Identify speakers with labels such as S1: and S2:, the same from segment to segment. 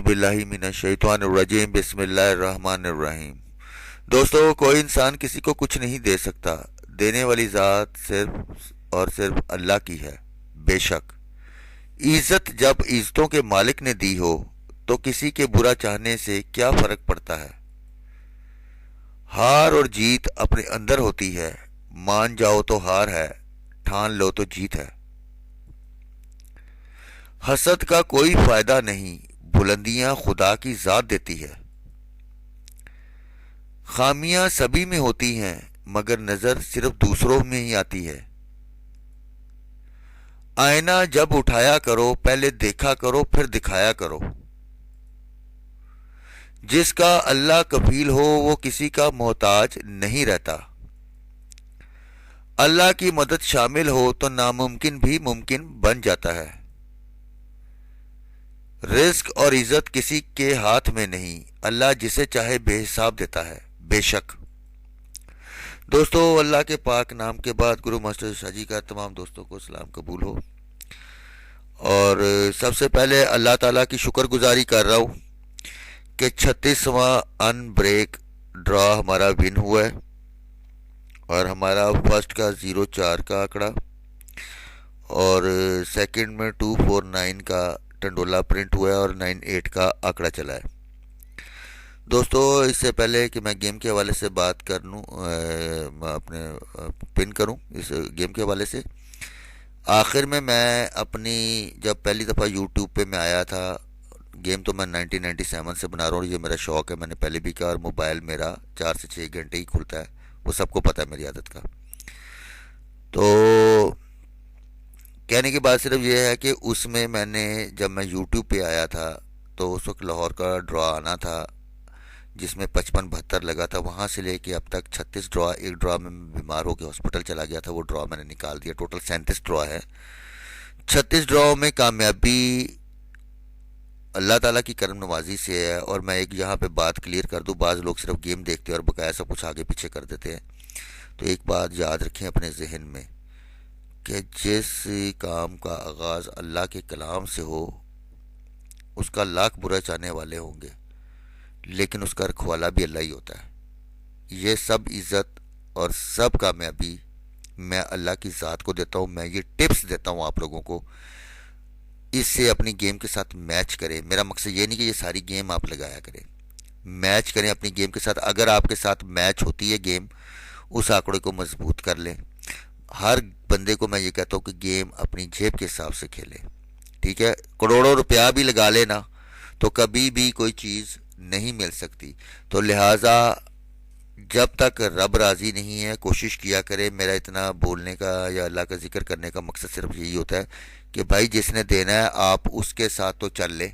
S1: باللہ من الشیطان الرجیم بسم اللہ الرحمن الرحیم۔ دوستو، کوئی انسان کسی کو کچھ نہیں دے سکتا، دینے والی ذات صرف اور صرف اللہ کی ہے۔ بے شک عزت جب عزتوں کے مالک نے دی ہو تو کسی کے برا چاہنے سے کیا فرق پڑتا ہے۔ ہار اور جیت اپنے اندر ہوتی ہے، مان جاؤ تو ہار ہے، ٹھان لو تو جیت ہے۔ حسد کا کوئی فائدہ نہیں، بلندیاں خدا کی ذات دیتی ہے۔ خامیاں سبھی میں ہوتی ہیں مگر نظر صرف دوسروں میں ہی آتی ہے۔ آئینہ جب اٹھایا کرو پہلے دیکھا کرو پھر دکھایا کرو۔ جس کا اللہ کفیل ہو وہ کسی کا محتاج نہیں رہتا۔ اللہ کی مدد شامل ہو تو ناممکن بھی ممکن بن جاتا ہے۔ رزق اور عزت کسی کے ہاتھ میں نہیں، اللہ جسے چاہے بے حساب دیتا ہے۔ بے شک دوستو، اللہ کے پاک نام کے بعد گرو ماسٹر شاہ جی کا تمام دوستوں کو سلام قبول ہو۔ اور سب سے پہلے اللہ تعالیٰ کی شکر گزاری کر رہا ہوں کہ 36واں ان بریک ڈرا ہمارا ون ہوا ہے، اور ہمارا فرسٹ کا 04 کا آنکڑا اور سیکنڈ میں 249 کا ٹنڈولا پرنٹ ہوا ہے اور 98 کا آنکڑا چلا ہے۔ دوستو، اس سے پہلے کہ میں گیم کے حوالے سے بات کر لوں، اپنے پن کروں اس گیم کے حوالے سے، آخر میں اپنی جب پہلی دفعہ یوٹیوب پہ میں آیا تھا، گیم تو میں 1997 سے بنا رہا ہوں، یہ میرا شوق ہے، میں نے پہلے بھی کہا، اور موبائل میرا 4 سے 6 گھنٹے ہی کھلتا ہے، وہ سب کو پتہ ہے میری عادت کا۔ تو کہنے کی بات صرف یہ ہے کہ اس میں نے جب میں یوٹیوب پہ آیا تھا تو اس وقت لاہور کا ڈرا آنا تھا جس میں 55-72 لگا تھا، وہاں سے لے کے اب تک 36 ڈرا، ایک ڈرا میں بیمار ہو کے ہاسپٹل چلا گیا تھا، وہ ڈرا میں نے نکال دیا، ٹوٹل 37 ڈرا ہے۔ 36 ڈراؤں میں کامیابی اللہ تعالیٰ کی کرم نوازی سے ہے۔ اور میں ایک یہاں پہ بات کلیئر کر دوں، بعض لوگ صرف گیم دیکھتے ہیں اور بقایا سب کچھ آگے پیچھے کر دیتے ہیں، تو ایک بات یاد رکھیں اپنے ذہن میں کہ جس کام کا آغاز اللہ کے کلام سے ہو اس کا لاکھ برا چاہنے والے ہوں گے، لیکن اس کا رکھوالا بھی اللہ ہی ہوتا ہے۔ یہ سب عزت اور سب کامیابی میں اللہ کی ذات کو دیتا ہوں۔ میں یہ ٹپس دیتا ہوں آپ لوگوں کو، اس سے اپنی گیم کے ساتھ میچ کریں۔ میرا مقصد یہ نہیں کہ یہ ساری گیم آپ لگایا کریں، میچ کریں اپنی گیم کے ساتھ۔ اگر آپ کے ساتھ میچ ہوتی ہے گیم، اس آنکڑے کو مضبوط کر لیں۔ ہر بندے کو میں یہ کہتا ہوں کہ گیم اپنی جیب کے حساب سے کھیلیں، ٹھیک ہے؟ کروڑوں روپیہ بھی لگا لینا تو کبھی بھی کوئی چیز نہیں مل سکتی، تو لہٰذا جب تک رب راضی نہیں ہے کوشش کیا کرے۔ میرا اتنا بولنے کا یا اللہ کا ذکر کرنے کا مقصد صرف یہی ہوتا ہے کہ بھائی جس نے دینا ہے آپ اس کے ساتھ تو چل لیں۔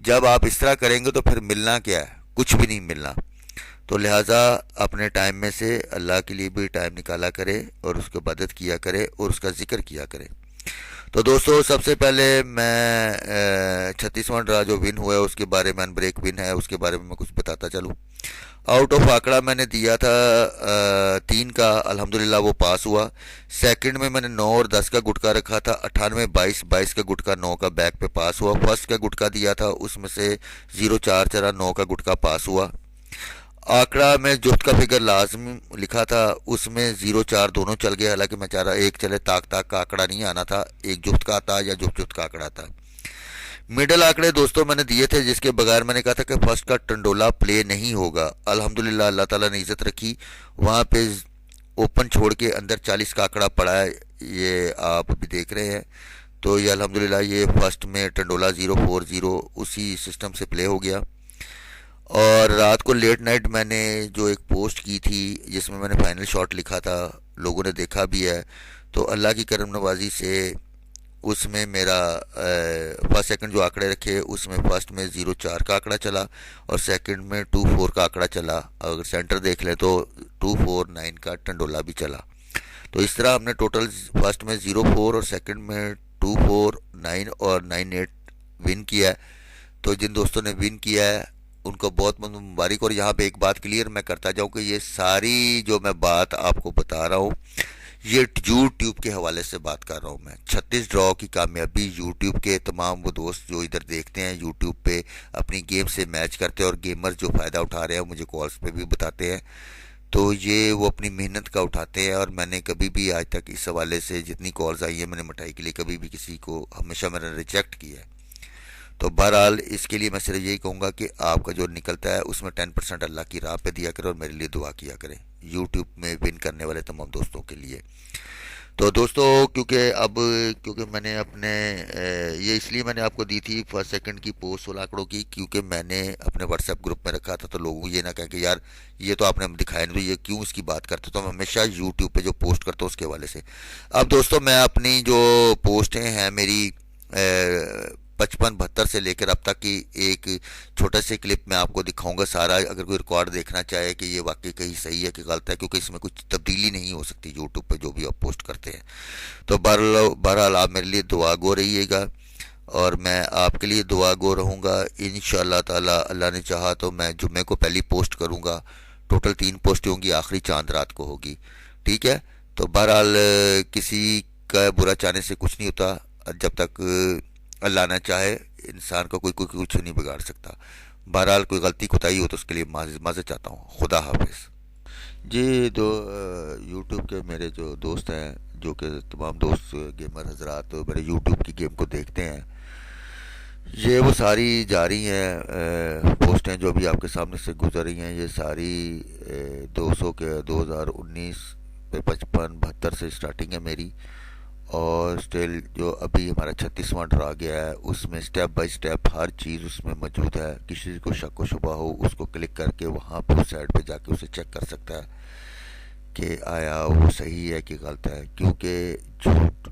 S1: جب آپ اس طرح کریں گے تو پھر ملنا کیا ہے؟ کچھ بھی نہیں ملنا۔ تو لہٰذا اپنے ٹائم میں سے اللہ کے لیے بھی ٹائم نکالا کرے اور اس کو عبادت کیا کرے اور اس کا ذکر کیا کرے۔ تو دوستو، سب سے پہلے میں 36واں ڈرا جو ون ہوا ہے اس کے بارے میں، ان بریک ون ہے اس کے بارے میں کچھ بتاتا چلوں۔ آؤٹ آف آنکڑا میں نے دیا تھا 3 کا، الحمدللہ وہ پاس ہوا۔ سیکنڈ میں نے 9 اور 10 کا گٹکا رکھا تھا، 98-22 کا گٹکا 9 کا بیک پہ پاس ہوا۔ فرسٹ کا گٹکا دیا تھا، اس میں سے 04 چلا، 9 کا گٹکا پاس ہوا۔ آنکڑا میں جفت کا فگر لازم لکھا تھا، اس میں 04 دونوں چل گئے، حالانکہ میں چاہ رہا ایک چلے، تاک کا آنکڑا نہیں آنا تھا، ایک جفت کا آتا یا جفت کا آنکڑا تھا۔ مڈل آنکڑے دوستوں میں نے دیے تھے جس کے بغیر میں نے کہا تھا کہ فرسٹ کا ٹنڈولا پلے نہیں ہوگا۔ الحمدللہ اللہ تعالیٰ نے عزت رکھی، وہاں پہ اوپن چھوڑ کے اندر 40 کا آنکڑا پڑا ہے، یہ آپ بھی دیکھ رہے ہیں۔ تو یہ الحمدللہ یہ فرسٹ میں ٹنڈولا 040 اسی سسٹم سے پلے ہو گیا۔ اور رات کو لیٹ نائٹ میں نے جو ایک پوسٹ کی تھی جس میں نے فائنل شاٹ لکھا تھا، لوگوں نے دیکھا بھی ہے، تو اللہ کی کرم نوازی سے اس میں میرا فرسٹ سیکنڈ جو آنکڑے رکھے اس میں فرسٹ میں 04 کا آنکڑا چلا اور سیکنڈ میں 24 کا آنکڑا چلا۔ اگر سینٹر دیکھ لیں تو 249 کا ٹنڈولا بھی چلا۔ تو اس طرح ہم نے ٹوٹل فرسٹ میں 04 اور سیکنڈ میں 249 اور 98 ون کیا ہے۔ تو جن دوستوں نے ون کیا ہے ان کو بہت بہت مبارک۔ اور یہاں پہ ایک بات کلیئر میں کرتا جاؤں کہ یہ ساری جو میں بات آپ کو بتا رہا ہوں یہ یوٹیوب کے حوالے سے بات کر رہا ہوں میں. 36 ڈرا کی کامیابی یوٹیوب کے تمام وہ دوست جو ادھر دیکھتے ہیں یوٹیوب پہ اپنی گیم سے میچ کرتے ہیں اور گیمر جو فائدہ اٹھا رہے ہیں مجھے کالز پہ بھی بتاتے ہیں. تو یہ وہ اپنی محنت کا اٹھاتے ہیں، اور میں نے کبھی بھی آج تک اس حوالے سے جتنی کالز آئی ہیں میں نے مٹھائی کے لیے کبھی بھی کسی کو ہمیشہ میں نے ریجیکٹ کیا ہے. تو بہرحال اس کے لیے میں صرف یہی کہوں گا کہ آپ کا جو نکلتا ہے اس میں 10% اللہ کی راہ پہ دیا کرے اور میرے لیے دعا کیا کرے یوٹیوب میں ون کرنے والے تمام دوستوں کے لیے. تو دوستو کیونکہ میں نے اپنے یہ اس لیے میں نے آپ کو دی تھی فرسٹ سیکنڈ کی پوسٹ 16 آنکڑوں کی، کیونکہ میں نے اپنے واٹس ایپ گروپ میں رکھا تھا تو لوگوں کو یہ نہ کہیں کہ یار یہ تو آپ نے دکھایا نہیں تو یہ کیوں اس کی بات کرتے. تو میں ہمیشہ یوٹیوب پہ جو پوسٹ کرتا ہوں اس کے حوالے سے. اب دوستو میں اپنی جو پوسٹیں ہیں میری 55 72 سے لے کر اب تک کی ایک چھوٹا سے کلپ میں آپ کو دکھاؤں گا سارا، اگر کوئی ریکارڈ دیکھنا چاہے کہ یہ واقعی کہیں صحیح ہے کہ غلط ہے، کیونکہ اس میں کچھ تبدیلی نہیں ہو سکتی یوٹیوب پہ جو بھی آپ پوسٹ کرتے ہیں. تو بہرحال آپ میرے لیے دعا گو رہیے گا اور میں آپ کے لیے دعا گو رہوں گا. انشاءاللہ تعالی اللہ نے چاہا تو میں جمعے کو پہلی پوسٹ کروں گا. ٹوٹل 3 پوسٹیں ہوں گی، آخری چاند رات کو ہوگی. ٹھیک ہے. تو بہرحال کسی کا برا چاہنے سے کچھ نہیں ہوتا، جب تک اللہ نہ چاہے انسان کا کوئی کچھ نہیں بگاڑ سکتا. بہرحال کوئی غلطی کوتاہی ہو تو اس کے لیے معذرت چاہتا ہوں. خدا حافظ. جی دو یوٹیوب کے میرے جو دوست ہیں، جو کہ تمام دوست گیمر حضرات میرے یوٹیوب کی گیم کو دیکھتے ہیں، یہ وہ ساری جاری ہیں پوسٹیں جو بھی آپ کے سامنے سے گزر رہی ہیں. یہ ساری 2019 پہ 55 72 سے اسٹارٹنگ ہے میری، اور اسٹل جو ابھی ہمارا 36واں ڈرا گیا ہے اس میں سٹیپ بائی سٹیپ ہر چیز اس میں موجود ہے. کسی کو شک و شبہ ہو اس کو کلک کر کے وہاں پہ اس سائٹ پہ جا کے اسے چیک کر سکتا ہے کہ آیا وہ صحیح ہے کہ غلط ہے، کیونکہ جھوٹ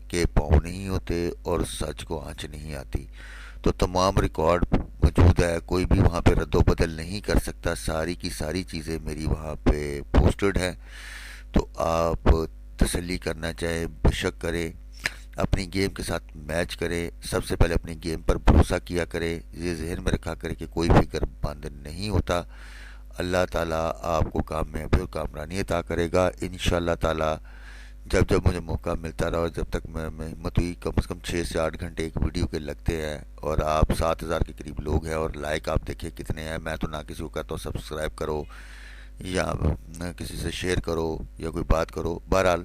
S1: کے پاؤں نہیں ہوتے اور سچ کو آنچ نہیں آتی. تو تمام ریکارڈ موجود ہے، کوئی بھی وہاں پہ رد و بدل نہیں کر سکتا. ساری کی ساری چیزیں میری وہاں پہ پوسٹڈ ہیں. تو آپ تسلی کرنا چاہیں بے شک کریں، اپنی گیم کے ساتھ میچ کریں. سب سے پہلے اپنی گیم پر بھروسہ کیا کریں، یہ ذہن میں رکھا کریں کہ کوئی فکر بند نہیں ہوتا. اللہ تعالیٰ آپ کو کامیابی اور کامرانی عطا کرے گا انشاءاللہ تعالیٰ. جب جب مجھے موقع ملتا رہا اور جب تک میں ہمت ہوئی، کم از کم 6 سے 8 گھنٹے ایک ویڈیو کے لگتے ہیں، اور آپ 7,000 کے قریب لوگ ہیں، اور لائک آپ دیکھیں کتنے ہیں. میں تو نہ کسی کو کہتا ہوں سبسکرائب کرو یا کسی سے شیئر کرو یا کوئی بات کرو. بہرحال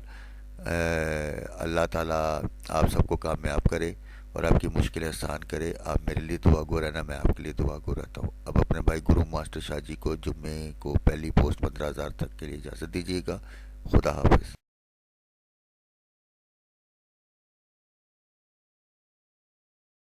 S1: اللہ تعالیٰ آپ سب کو کامیاب کرے اور آپ کی مشکلیں آسان کرے. آپ میرے لیے دعا گو رہنا، میں آپ کے لیے دعا گو رہتا ہوں. اب اپنے بھائی گرو ماسٹر شاہ جی کو جمعے کو پہلی پوسٹ 15,000 تک کے لیے اجازت دیجیے گا. خدا حافظ.